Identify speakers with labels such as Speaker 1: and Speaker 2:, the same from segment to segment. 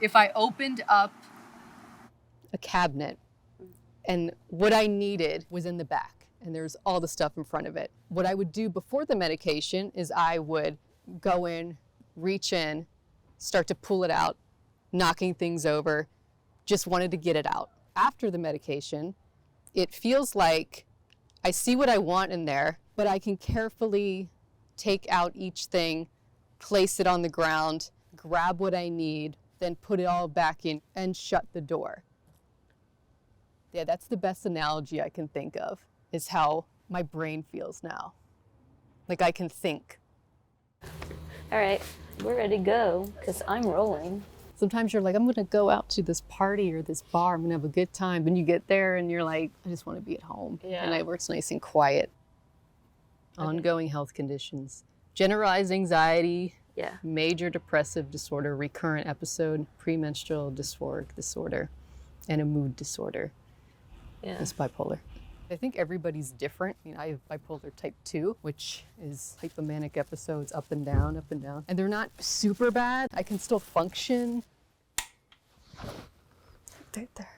Speaker 1: If I opened up a cabinet and what I needed was in the back and there's all the stuff in front of it, what I would do before the medication is I would go in, reach in, start to pull it out, knocking things over, just wanted to get it out. After the medication, it feels like I see what I want in there, but I can carefully take out each thing, place it on the ground, grab what I need, then put it all back in and shut the door. Yeah, that's the best analogy I can think of, is how my brain feels now. Like I can think.
Speaker 2: All right, we're ready to go, because I'm rolling.
Speaker 1: Sometimes you're like, I'm gonna go out to this party or this bar, I'm gonna have a good time. Then you get there and you're like, I just wanna be at home.
Speaker 2: Yeah.
Speaker 1: And it's nice and quiet. Okay. Ongoing health conditions. Generalized anxiety,
Speaker 2: Yeah.
Speaker 1: major depressive disorder, recurrent episode, premenstrual dysphoric disorder, and a mood disorder.
Speaker 2: Yeah.
Speaker 1: It's bipolar. I think everybody's different. I have bipolar type 2, which is hypomanic episodes up and down, up and down. And they're not super bad. I can still function. Right there.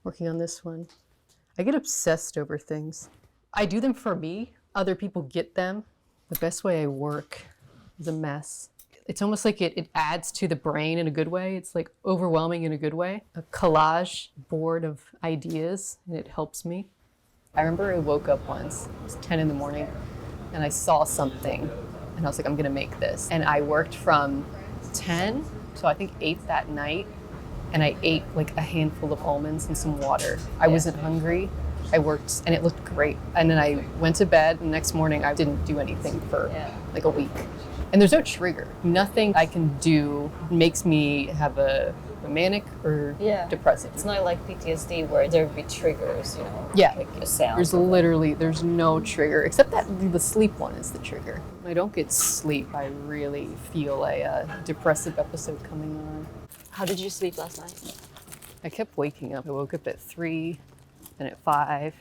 Speaker 1: Working on this one. I get obsessed over things. I do them for me. Other people get them. The best way I work is a mess. It's almost like it adds to the brain in a good way. It's like overwhelming in a good way. A collage board of ideas, and it helps me. I remember I woke up once, it was 10 in the morning, and I saw something, and I was like, I'm gonna make this. And I worked from 10 to I think 8 that night, and I ate like a handful of almonds and some water. I wasn't hungry. I worked, and it looked great. And then I went to bed, and the next morning I didn't do anything for like a week. And there's no trigger. Nothing I can do makes me have a manic or depressive.
Speaker 2: It's not like PTSD where there would be triggers,
Speaker 1: Yeah.
Speaker 2: like a sound.
Speaker 1: There's no trigger, except that the sleep one is the trigger. When I don't get sleep, I really feel a depressive episode coming on.
Speaker 2: How did you sleep last night?
Speaker 1: I kept waking up. I woke up at 3, then at 5,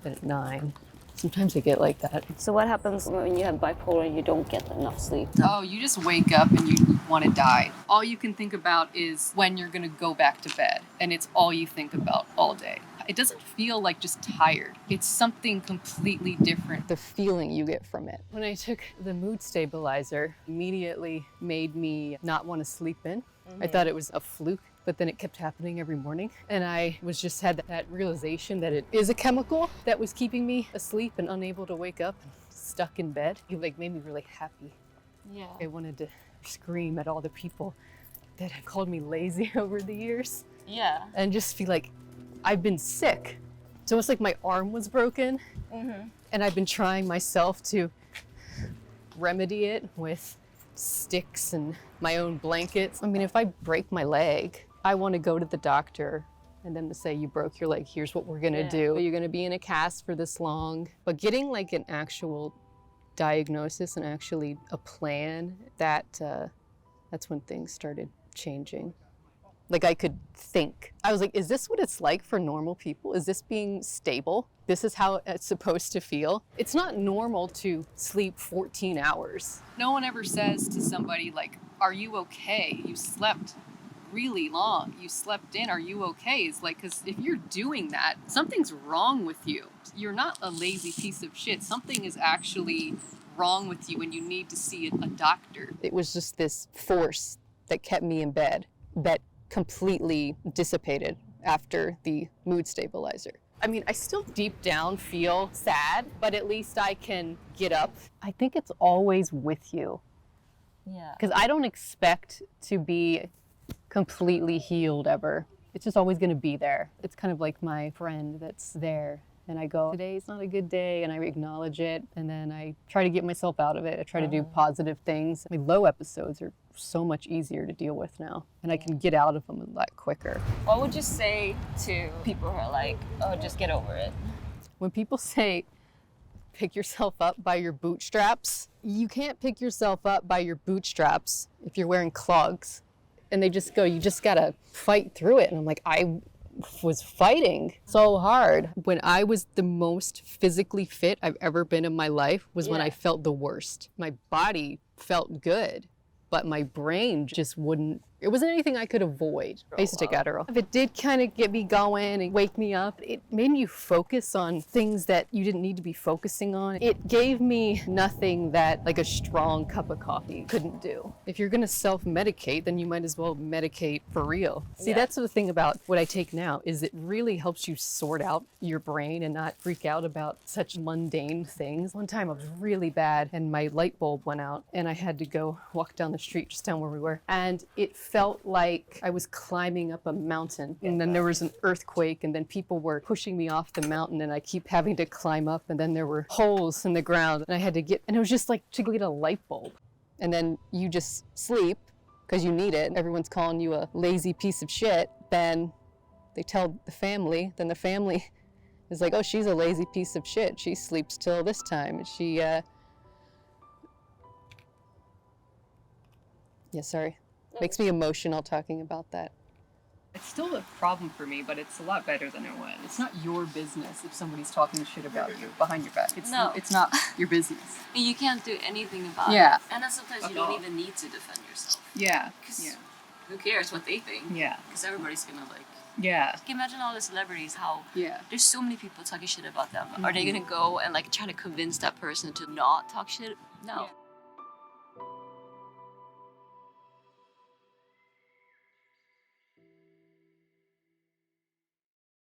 Speaker 1: then at 9. Sometimes I get like that.
Speaker 2: So what happens when you have bipolar and you don't get enough sleep?
Speaker 1: Oh, you just wake up and you want to die. All you can think about is when you're going to go back to bed. And it's all you think about all day. It doesn't feel like just tired. It's something completely different. The feeling you get from it. When I took the mood stabilizer, immediately made me not want to sleep in. I thought it was a fluke, but then it kept happening every morning. And I had that realization that it is a chemical that was keeping me asleep and unable to wake up, stuck in bed. It made me really happy.
Speaker 2: Yeah.
Speaker 1: I wanted to scream at all the people that have called me lazy over the years.
Speaker 2: Yeah.
Speaker 1: And just feel like I've been sick. It's almost like my arm was broken. And I've been trying myself to remedy it with sticks and my own blankets. I mean, if I break my leg, I want to go to the doctor and them to say, you broke your leg, here's what we're gonna do. You're gonna be in a cast for this long. But getting like an actual diagnosis and actually a plan, that's when things started changing. Like I could think. I was like, is this what it's like for normal people? Is this being stable? This is how it's supposed to feel? It's not normal to sleep 14 hours. No one ever says to somebody like, are you okay? You slept really long. You slept in. Are you okay? It's like, because if you're doing that, something's wrong with you. You're not a lazy piece of shit. Something is actually wrong with you and you need to see a doctor. It was just this force that kept me in bed that completely dissipated after the mood stabilizer. I mean, I still deep down feel sad, but at least I can get up. I think it's always with you.
Speaker 2: Yeah.
Speaker 1: Because I don't expect to be completely healed ever. It's just always going to be there. It's kind of like my friend that's there. And I go, today's not a good day, and I acknowledge it, and then I try to get myself out of it. I try to do positive things. I mean, low episodes are so much easier to deal with now, and I can get out of them a lot quicker.
Speaker 2: What would you say to people who are like, oh, just get over it?
Speaker 1: When people say, pick yourself up by your bootstraps, you can't pick yourself up by your bootstraps if you're wearing clogs. And they just go, you just gotta fight through it. And I'm like, I was fighting so hard. When I was the most physically fit I've ever been in my life was when I felt the worst. My body felt good. but my brain just wouldn't. It wasn't anything I could avoid. I used to take Adderall. If it did kind of get me going and wake me up, it made you focus on things that you didn't need to be focusing on. It gave me nothing that like a strong cup of coffee couldn't do. If you're gonna self-medicate, then you might as well medicate for real. See, that's the thing about what I take now, is it really helps you sort out your brain and not freak out about such mundane things. One time I was really bad and my light bulb went out and I had to go walk down the street just down where we were. And it felt like I was climbing up a mountain, and then there was an earthquake, and then people were pushing me off the mountain, and I keep having to climb up, and then there were holes in the ground, and I had to get, and it was just like to get a light bulb. And then you just sleep because you need it. Everyone's calling you a lazy piece of shit. Then they tell the family, then the family is like, oh, she's a lazy piece of shit. She sleeps till this time. And she, yeah, sorry. Makes me emotional talking about that. It's still a problem for me, but it's a lot better than it was. It's not your business if somebody's talking shit about you behind your back. It's not your business.
Speaker 2: You can't do anything about it.
Speaker 1: Yeah.
Speaker 2: And then sometimes you don't even need to defend yourself.
Speaker 1: Yeah.
Speaker 2: Yeah. Who cares what they think?
Speaker 1: Yeah.
Speaker 2: Because everybody's gonna like.
Speaker 1: Yeah.
Speaker 2: Like, imagine all the celebrities, how there's so many people talking shit about them.
Speaker 1: Mm-hmm.
Speaker 2: Are they gonna go and like try to convince that person to not talk shit? No.
Speaker 1: Yeah.